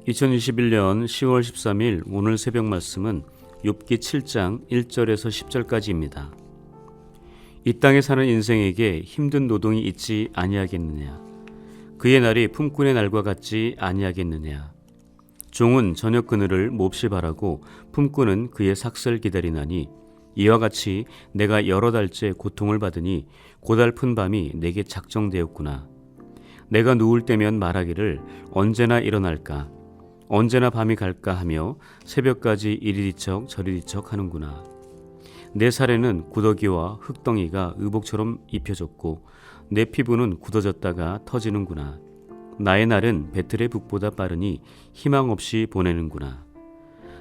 2021년 10월 13일 오늘 새벽 말씀은 욥기 7장 1절에서 10절까지입니다. 이 땅에 사는 인생에게 힘든 노동이 있지 아니하겠느냐? 그의 날이 품꾼의 날과 같지 아니하겠느냐? 종은 저녁 그늘을 몹시 바라고 품꾼은 그의 삭슬 기다리나니 이와 같이 내가 여러 달째 고통을 받으니 고달픈 밤이 내게 작정되었구나. 내가 누울 때면 말하기를 언제나 일어날까? 언제나 밤이 갈까 하며 새벽까지 이리 뒤척 저리 뒤척 하는구나. 내 살에는 구더기와 흙덩이가 의복처럼 입혀졌고 내 피부는 굳어졌다가 터지는구나. 나의 날은 배틀의 북보다 빠르니 희망 없이 보내는구나.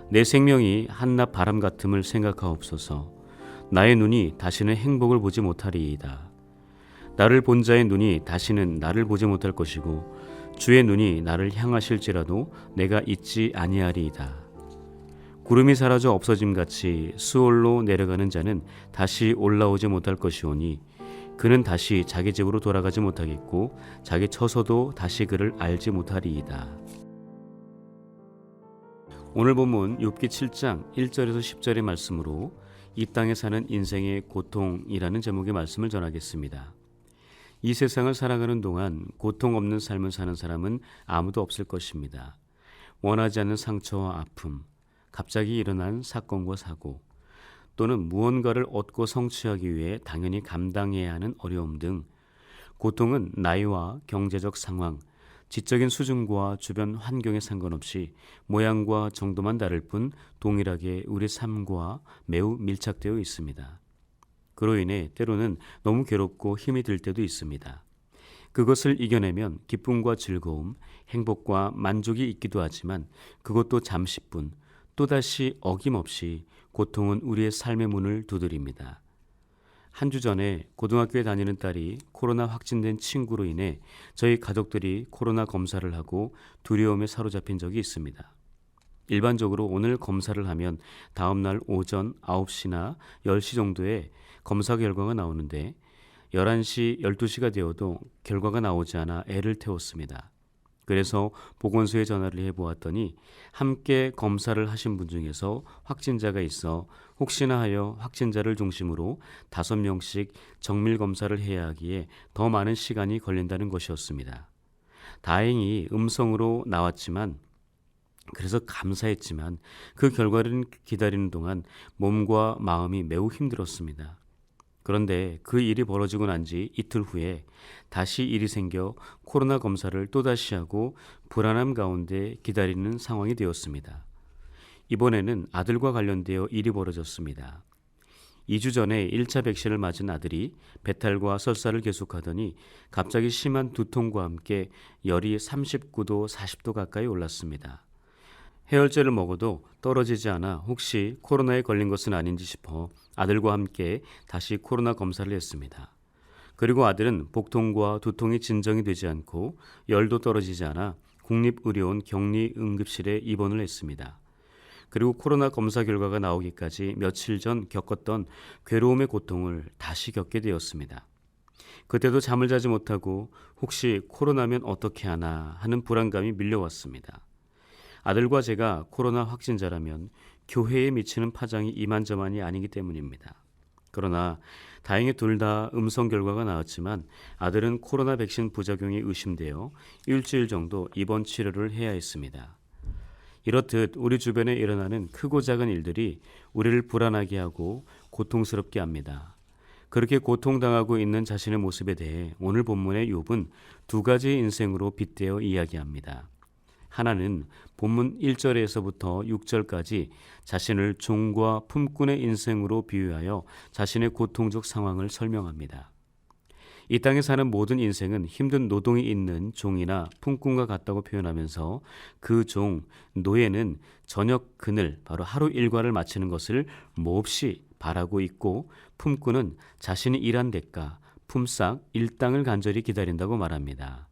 내 생명이 한낮 바람 같음을 생각하옵소서. 나의 눈이 다시는 행복을 보지 못하리이다. 나를 본 자의 눈이 다시는 나를 보지 못할 것이고 주의 눈이 나를 향하실지라도 내가 잊지 아니하리이다. 구름이 사라져 없어짐같이 수월로 내려가는 자는 다시 올라오지 못할 것이오니 그는 다시 자기 집으로 돌아가지 못하겠고 자기 처소도 다시 그를 알지 못하리이다. 오늘 본문 욥기 7장 1절에서 10절의 말씀으로 이 땅에 사는 인생의 고통이라는 제목의 말씀을 전하겠습니다. 이 세상을 살아가는 동안 고통 없는 삶을 사는 사람은 아무도 없을 것입니다. 원하지 않는 상처와 아픔, 갑자기 일어난 사건과 사고, 또는 무언가를 얻고 성취하기 위해 당연히 감당해야 하는 어려움 등 고통은 나이와 경제적 상황, 지적인 수준과 주변 환경에 상관없이 모양과 정도만 다를 뿐 동일하게 우리 삶과 매우 밀착되어 있습니다. 그로 인해 때로는 너무 괴롭고 힘이 들 때도 있습니다. 그것을 이겨내면 기쁨과 즐거움, 행복과 만족이 있기도 하지만 그것도 잠시뿐 또다시 어김없이 고통은 우리의 삶의 문을 두드립니다. 한 주 전에 고등학교에 다니는 딸이 코로나 확진된 친구로 인해 저희 가족들이 코로나 검사를 하고 두려움에 사로잡힌 적이 있습니다. 일반적으로 오늘 검사를 하면 다음날 오전 9시나 10시 정도에 검사 결과가 나오는데 11시, 12시가 되어도 결과가 나오지 않아 애를 태웠습니다. 그래서 보건소에 전화를 해보았더니 함께 검사를 하신 분 중에서 확진자가 있어 혹시나 하여 확진자를 중심으로 5명씩 정밀 검사를 해야 하기에 더 많은 시간이 걸린다는 것이었습니다. 다행히 음성으로 나왔지만 그래서 감사했지만 그 결과를 기다리는 동안 몸과 마음이 매우 힘들었습니다. 그런데 그 일이 벌어지고 난 지 이틀 후에 다시 일이 생겨 코로나 검사를 또다시 하고 불안함 가운데 기다리는 상황이 되었습니다. 이번에는 아들과 관련되어 일이 벌어졌습니다. 2주 전에 1차 백신을 맞은 아들이 배탈과 설사를 계속하더니 갑자기 심한 두통과 함께 열이 39도, 40도 가까이 올랐습니다. 해열제를 먹어도 떨어지지 않아 혹시 코로나에 걸린 것은 아닌지 싶어 아들과 함께 다시 코로나 검사를 했습니다. 그리고 아들은 복통과 두통이 진정이 되지 않고 열도 떨어지지 않아 국립의료원 격리응급실에 입원을 했습니다. 그리고 코로나 검사 결과가 나오기까지 며칠 전 겪었던 괴로움의 고통을 다시 겪게 되었습니다. 그때도 잠을 자지 못하고 혹시 코로나면 어떻게 하나 하는 불안감이 밀려왔습니다. 아들과 제가 코로나 확진자라면 교회에 미치는 파장이 이만저만이 아니기 때문입니다. 그러나 다행히 둘 다 음성 결과가 나왔지만 아들은 코로나 백신 부작용이 의심되어 일주일 정도 입원 치료를 해야 했습니다. 이렇듯 우리 주변에 일어나는 크고 작은 일들이 우리를 불안하게 하고 고통스럽게 합니다. 그렇게 고통당하고 있는 자신의 모습에 대해 오늘 본문의 욥은 두 가지의 인생으로 빗대어 이야기합니다. 하나는 본문 1절에서부터 6절까지 자신을 종과 품꾼의 인생으로 비유하여 자신의 고통적 상황을 설명합니다. 이 땅에 사는 모든 인생은 힘든 노동이 있는 종이나 품꾼과 같다고 표현하면서 그 종, 노예는 저녁 그늘, 바로 하루 일과를 마치는 것을 몹시 바라고 있고 품꾼은 자신이 일한 대가, 품삯 일당을 간절히 기다린다고 말합니다.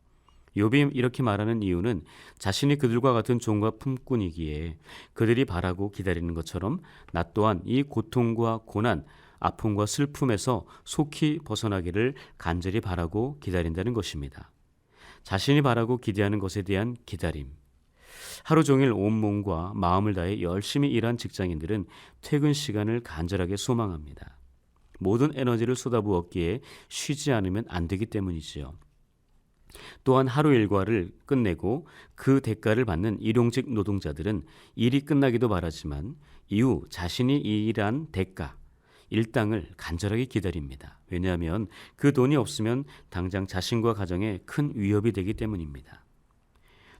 욥이 이렇게 말하는 이유는 자신이 그들과 같은 종과 품꾼이기에 그들이 바라고 기다리는 것처럼 나 또한 이 고통과 고난, 아픔과 슬픔에서 속히 벗어나기를 간절히 바라고 기다린다는 것입니다. 자신이 바라고 기대하는 것에 대한 기다림. 하루 종일 온몸과 마음을 다해 열심히 일한 직장인들은 퇴근 시간을 간절하게 소망합니다. 모든 에너지를 쏟아부었기에 쉬지 않으면 안 되기 때문이지요. 또한 하루 일과를 끝내고 그 대가를 받는 일용직 노동자들은 일이 끝나기도 바라지만 이후 자신이 일한 대가, 일당을 간절하게 기다립니다. 왜냐하면 그 돈이 없으면 당장 자신과 가정에 큰 위협이 되기 때문입니다.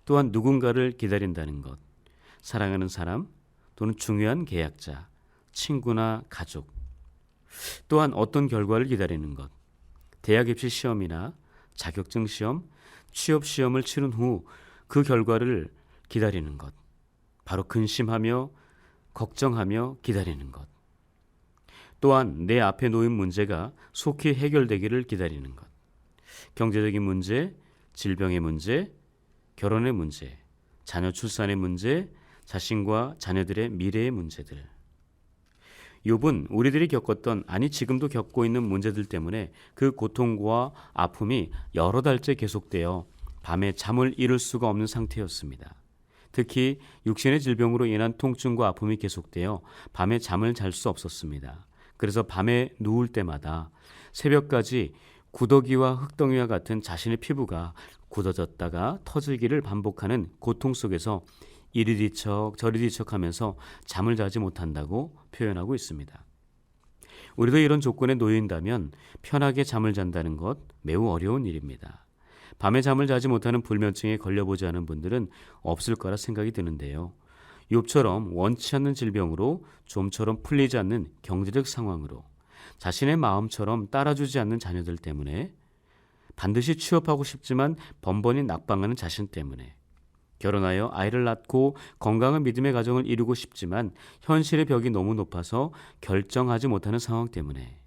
또한 누군가를 기다린다는 것, 사랑하는 사람 또는 중요한 계약자, 친구나 가족, 또한 어떤 결과를 기다리는 것, 대학 입시 시험이나 자격증 시험, 취업 시험을 치른 후 그 결과를 기다리는 것, 바로 근심하며 걱정하며 기다리는 것. 또한 내 앞에 놓인 문제가 속히 해결되기를 기다리는 것. 경제적인 문제, 질병의 문제, 결혼의 문제, 자녀 출산의 문제, 자신과 자녀들의 미래의 문제들. 욥은 우리들이 겪었던, 아니 지금도 겪고 있는 문제들 때문에 그 고통과 아픔이 여러 달째 계속되어 밤에 잠을 이룰 수가 없는 상태였습니다. 특히 육신의 질병으로 인한 통증과 아픔이 계속되어 밤에 잠을 잘 수 없었습니다. 그래서 밤에 누울 때마다 새벽까지 구더기와 흙덩이와 같은 자신의 피부가 굳어졌다가 터지기를 반복하는 고통 속에서 이리 뒤척 저리 뒤척하면서 잠을 자지 못한다고 표현하고 있습니다. 우리도 이런 조건에 놓인다면 편하게 잠을 잔다는 것 매우 어려운 일입니다. 밤에 잠을 자지 못하는 불면증에 걸려보지 않은 분들은 없을 거라 생각이 드는데요. 욥처럼 원치 않는 질병으로 좀처럼 풀리지 않는 경제적 상황으로 자신의 마음처럼 따라주지 않는 자녀들 때문에 반드시 취업하고 싶지만 번번이 낙방하는 자신 때문에 결혼하여 아이를 낳고 건강한 믿음의 가정을 이루고 싶지만 현실의 벽이 너무 높아서 결정하지 못하는 상황 때문에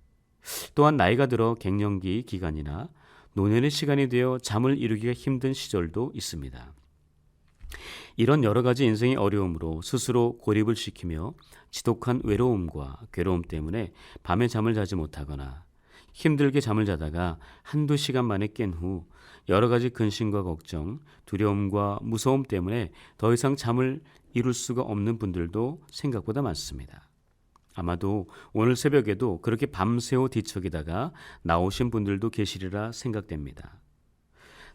또한 나이가 들어 갱년기 기간이나 노년의 시간이 되어 잠을 이루기가 힘든 시절도 있습니다. 이런 여러 가지 인생의 어려움으로 스스로 고립을 시키며 지독한 외로움과 괴로움 때문에 밤에 잠을 자지 못하거나 힘들게 잠을 자다가 한두 시간 만에 깬 후 여러 가지 근심과 걱정, 두려움과 무서움 때문에 더 이상 잠을 이룰 수가 없는 분들도 생각보다 많습니다. 아마도 오늘 새벽에도 그렇게 밤새워 뒤척이다가 나오신 분들도 계시리라 생각됩니다.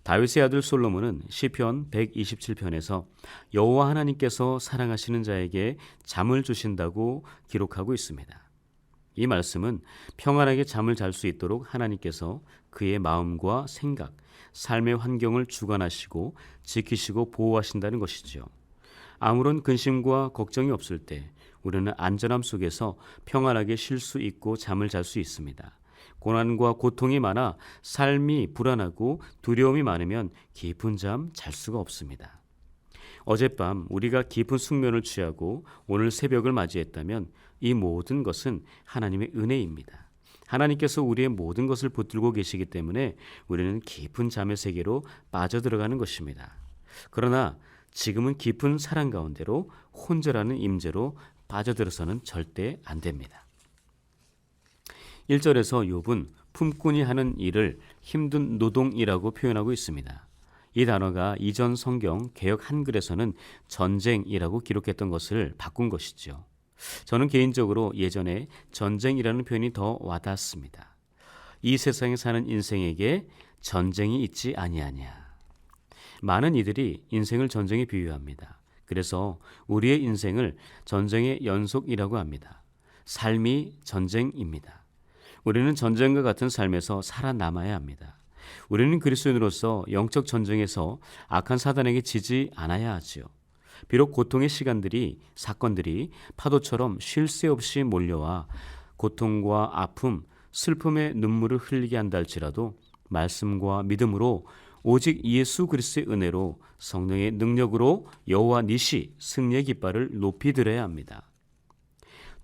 다윗의 아들 솔로몬은 시편 127편에서 여호와 하나님께서 사랑하시는 자에게 잠을 주신다고 기록하고 있습니다. 이 말씀은 평안하게 잠을 잘 수 있도록 하나님께서 그의 마음과 생각, 삶의 환경을 주관하시고 지키시고 보호하신다는 것이죠. 아무런 근심과 걱정이 없을 때 우리는 안전함 속에서 평안하게 쉴 수 있고 잠을 잘 수 있습니다. 고난과 고통이 많아 삶이 불안하고 두려움이 많으면 깊은 잠 잘 수가 없습니다. 어젯밤 우리가 깊은 숙면을 취하고 오늘 새벽을 맞이했다면 이 모든 것은 하나님의 은혜입니다. 하나님께서 우리의 모든 것을 붙들고 계시기 때문에 우리는 깊은 잠의 세계로 빠져들어가는 것입니다. 그러나 지금은 깊은 사랑 가운데로 혼절하는 임재로 빠져들어서는 절대 안 됩니다. 1절에서 욥은 품꾼이 하는 일을 힘든 노동이라고 표현하고 있습니다. 이 단어가 이전 성경 개역 한글에서는 전쟁이라고 기록했던 것을 바꾼 것이죠. 저는 개인적으로 예전에 전쟁이라는 표현이 더 와닿습니다. 이 세상에 사는 인생에게 전쟁이 있지 아니하냐. 많은 이들이 인생을 전쟁에 비유합니다. 그래서 우리의 인생을 전쟁의 연속이라고 합니다. 삶이 전쟁입니다. 우리는 전쟁과 같은 삶에서 살아남아야 합니다. 우리는 그리스도인으로서 영적 전쟁에서 악한 사단에게 지지 않아야 하지요. 비록 고통의 시간들이, 사건들이 파도처럼 쉴 새 없이 몰려와 고통과 아픔, 슬픔의 눈물을 흘리게 한다 할지라도 말씀과 믿음으로 오직 예수 그리스도의 은혜로 성령의 능력으로 여호와 니시 승리의 깃발을 높이 들어야 합니다.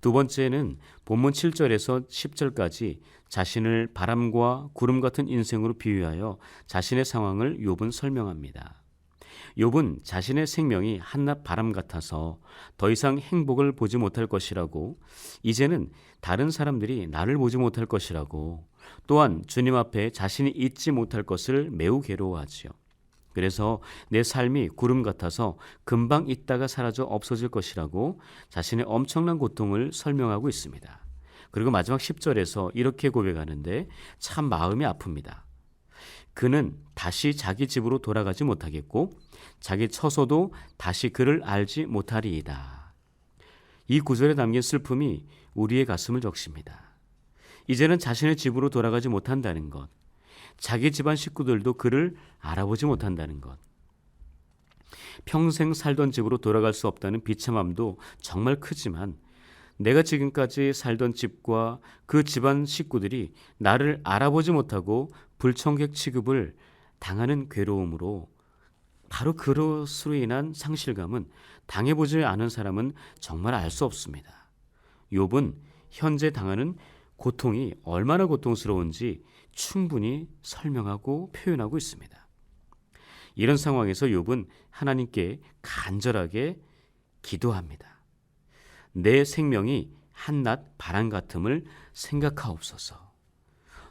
두 번째는 본문 7절에서 10절까지 자신을 바람과 구름 같은 인생으로 비유하여 자신의 상황을 욥은 설명합니다. 욥은 자신의 생명이 한낮 바람 같아서 더 이상 행복을 보지 못할 것이라고, 이제는 다른 사람들이 나를 보지 못할 것이라고, 또한 주님 앞에 자신이 있지 못할 것을 매우 괴로워하지요. 그래서 내 삶이 구름 같아서 금방 있다가 사라져 없어질 것이라고 자신의 엄청난 고통을 설명하고 있습니다. 그리고 마지막 10절에서 이렇게 고백하는데 참 마음이 아픕니다. 그는 다시 자기 집으로 돌아가지 못하겠고 자기 처소도 다시 그를 알지 못하리이다. 이 구절에 담긴 슬픔이 우리의 가슴을 적십니다. 이제는 자신의 집으로 돌아가지 못한다는 것, 자기 집안 식구들도 그를 알아보지 못한다는 것, 평생 살던 집으로 돌아갈 수 없다는 비참함도 정말 크지만 내가 지금까지 살던 집과 그 집안 식구들이 나를 알아보지 못하고 불청객 취급을 당하는 괴로움으로 바로 그것으로 인한 상실감은 당해보지 않은 사람은 정말 알 수 없습니다. 욥은 현재 당하는 고통이 얼마나 고통스러운지 충분히 설명하고 표현하고 있습니다. 이런 상황에서 욥은 하나님께 간절하게 기도합니다. 내 생명이 한낱 바람 같음을 생각하옵소서.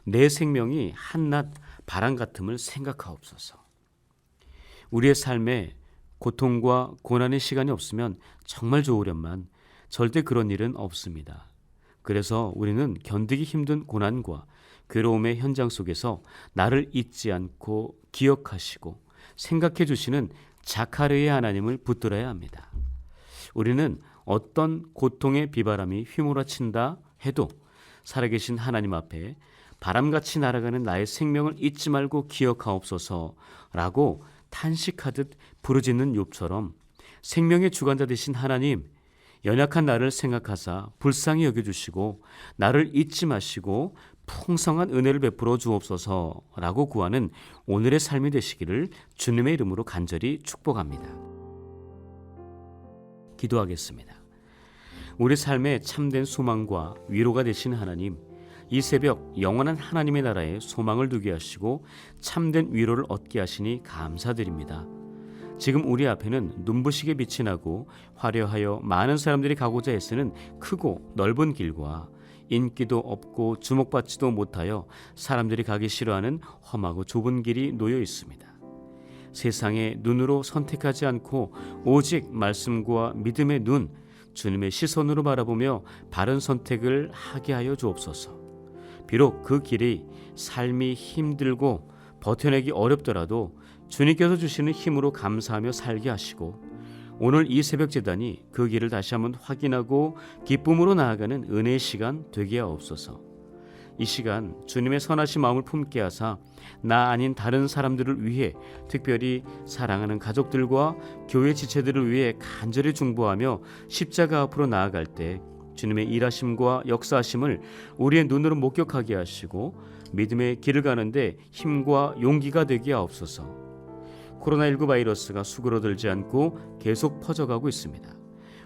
내 생명이 한낱 바람 같음을 생각하옵소서. 우리의 삶에 고통과 고난의 시간이 없으면 정말 좋으련만 절대 그런 일은 없습니다. 그래서 우리는 견디기 힘든 고난과 괴로움의 현장 속에서 나를 잊지 않고 기억하시고 생각해 주시는 자카르의 하나님을 붙들어야 합니다. 우리는 어떤 고통의 비바람이 휘몰아친다 해도 살아계신 하나님 앞에 바람같이 날아가는 나의 생명을 잊지 말고 기억하옵소서라고 탄식하듯 부르짖는 욥처럼 생명의 주관자 되신 하나님, 연약한 나를 생각하사 불쌍히 여겨주시고 나를 잊지 마시고 풍성한 은혜를 베풀어 주옵소서라고 구하는 오늘의 삶이 되시기를 주님의 이름으로 간절히 축복합니다. 기도하겠습니다. 우리 삶에 참된 소망과 위로가 되신 하나님, 이 새벽 영원한 하나님의 나라에 소망을 두게 하시고 참된 위로를 얻게 하시니 감사드립니다. 지금 우리 앞에는 눈부시게 빛이 나고 화려하여 많은 사람들이 가고자 애쓰는 크고 넓은 길과 인기도 없고 주목받지도 못하여 사람들이 가기 싫어하는 험하고 좁은 길이 놓여 있습니다. 세상의 눈으로 선택하지 않고 오직 말씀과 믿음의 눈, 주님의 시선으로 바라보며 바른 선택을 하게 하여 주옵소서. 비록 그 길이 삶이 힘들고 버텨내기 어렵더라도 주님께서 주시는 힘으로 감사하며 살게 하시고 오늘 이 새벽 제단이 그 길을 다시 한번 확인하고 기쁨으로 나아가는 은혜의 시간 되게 하옵소서. 이 시간 주님의 선하신 마음을 품게 하사 나 아닌 다른 사람들을 위해 특별히 사랑하는 가족들과 교회 지체들을 위해 간절히 중보하며 십자가 앞으로 나아갈 때 주님의 일하심과 역사하심을 우리의 눈으로 목격하게 하시고 믿음의 길을 가는데 힘과 용기가 되게 하옵소서. 코로나19 바이러스가 수그러들지 않고 계속 퍼져가고 있습니다.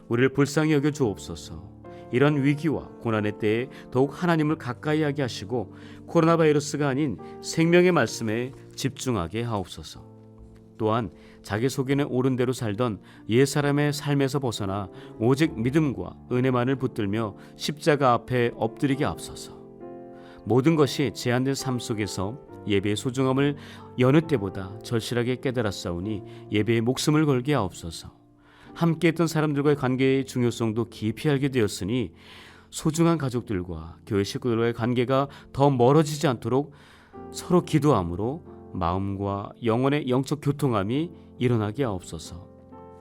우리를 불쌍히 여겨 주옵소서. 이런 위기와 고난의 때에 더욱 하나님을 가까이 하게 하시고 코로나 바이러스가 아닌 생명의 말씀에 집중하게 하옵소서. 또한 자기 속에는 옳은 대로 살던 옛사람의 삶에서 벗어나 오직 믿음과 은혜만을 붙들며 십자가 앞에 엎드리게 하옵소서. 모든 것이 제한된 삶 속에서 예배의 소중함을 여느 때보다 절실하게 깨달았사오니 예배의 목숨을 걸게 하옵소서. 함께했던 사람들과의 관계의 중요성도 깊이 알게 되었으니 소중한 가족들과 교회 식구들과의 관계가 더 멀어지지 않도록 서로 기도함으로 마음과 영혼의 영적 교통함이 일어나게 하옵소서.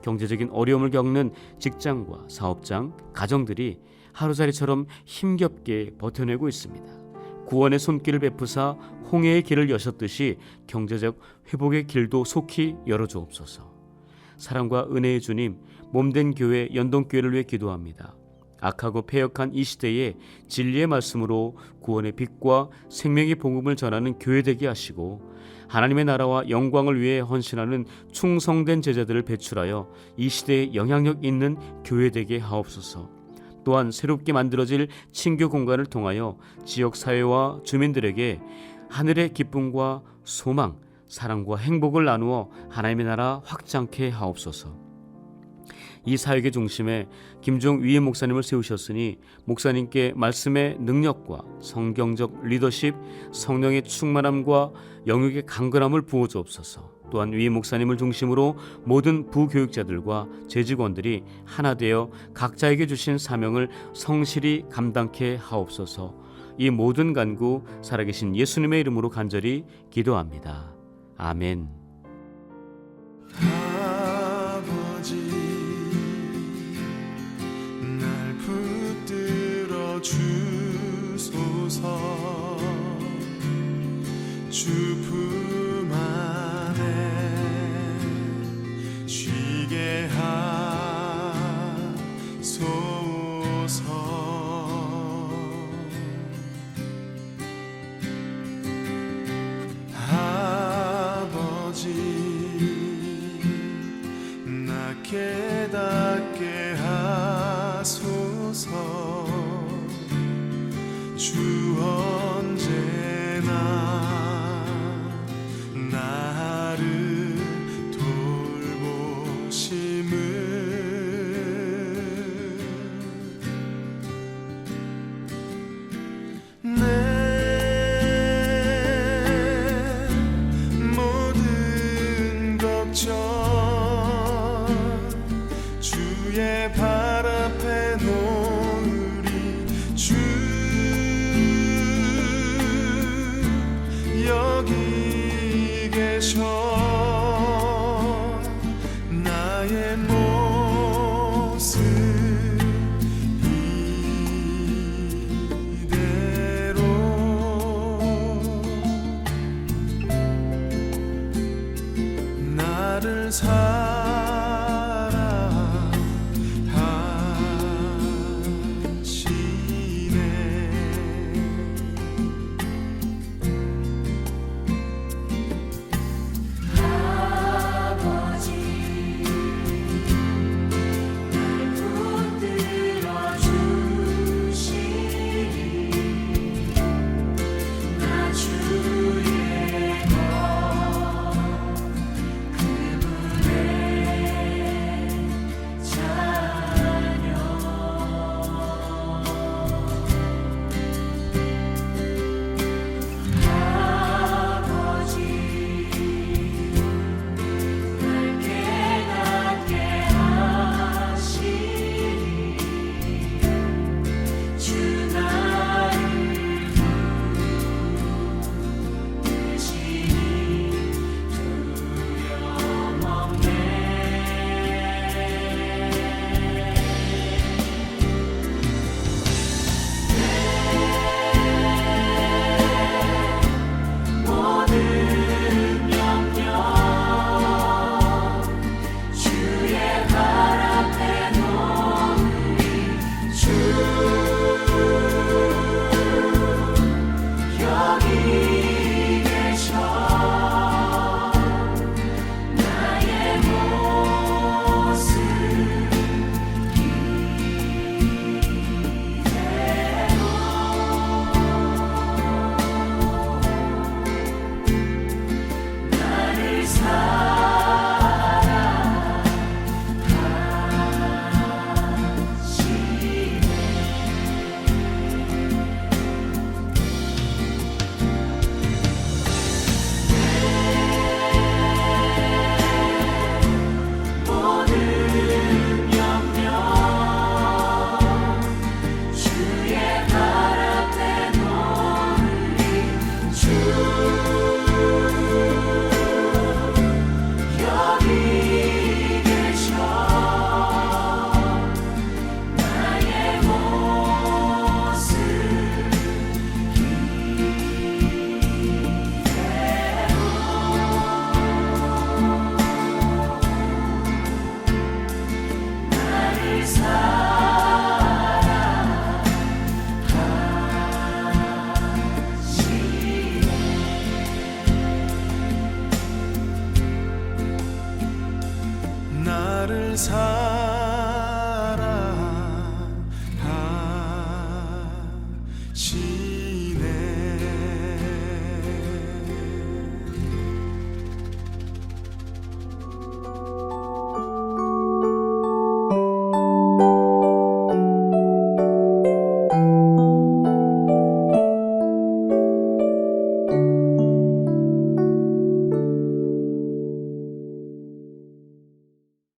경제적인 어려움을 겪는 직장과 사업장, 가정들이 하루살이처럼 힘겹게 버텨내고 있습니다. 구원의 손길을 베푸사 홍해의 길을 여셨듯이 경제적 회복의 길도 속히 열어주옵소서. 사랑과 은혜의 주님, 몸된 교회 연동교회를 위해 기도합니다. 악하고 패역한 이 시대에 진리의 말씀으로 구원의 빛과 생명의 복음을 전하는 교회 되게 하시고 하나님의 나라와 영광을 위해 헌신하는 충성된 제자들을 배출하여 이 시대에 영향력 있는 교회 되게 하옵소서. 또한 새롭게 만들어질 친교 공간을 통하여 지역사회와 주민들에게 하늘의 기쁨과 소망, 사랑과 행복을 나누어 하나님의 나라 확장케 하옵소서. 이 사역의 중심에 김종 위에 목사님을 세우셨으니 목사님께 말씀의 능력과 성경적 리더십, 성령의 충만함과 영역의 강건함을 부어주옵소서. 또한 위 목사님을 중심으로 모든 부교육자들과 재직원들이 하나 되어 각자에게 주신 사명을 성실히 감당케 하옵소서. 이 모든 간구 살아계신 예수님의 이름으로 간절히 기도합니다. 아멘. 아버지, 날 붙들어 주소서. 주 품 안에 쉬게 하소서. 나 깨닫게 하소서. 주 언제나 나를 돌보심을. 내 주의 발 앞에 놓으리. 주 여기 계셔. 나의 모습 이대로 나를 사랑하시